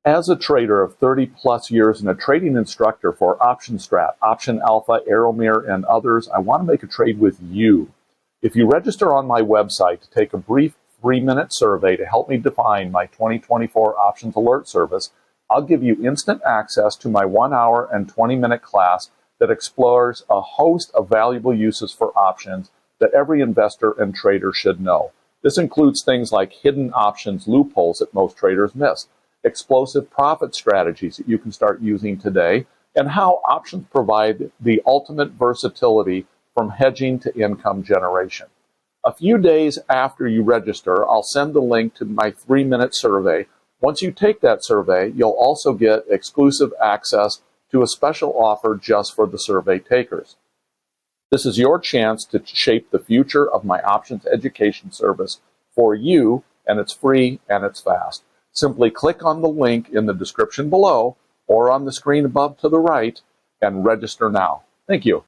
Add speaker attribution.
Speaker 1: As a trader of 30 plus years and a trading instructor for OptionStrat, Option Alpha, Arrowmere, and others, I want to make a trade with you. If you register on my website to take a brief 3-minute survey to help me define my 2024 options alert service, I'll give you instant access to my 1-hour and 20-minute class that explores a host of valuable uses for options that every investor and trader should know. This includes things like hidden options loopholes that most traders miss, explosive profit strategies that you can start using today, and how options provide the ultimate versatility from hedging to income generation. A few days after you register, I'll send the link to my 3-minute survey. Once you take that survey, you'll also get exclusive access to a special offer just for the survey takers. This is your chance to shape the future of my options education service for you, and it's free and it's fast. Simply click on the link in the description below or on the screen above to the right and register now. Thank you.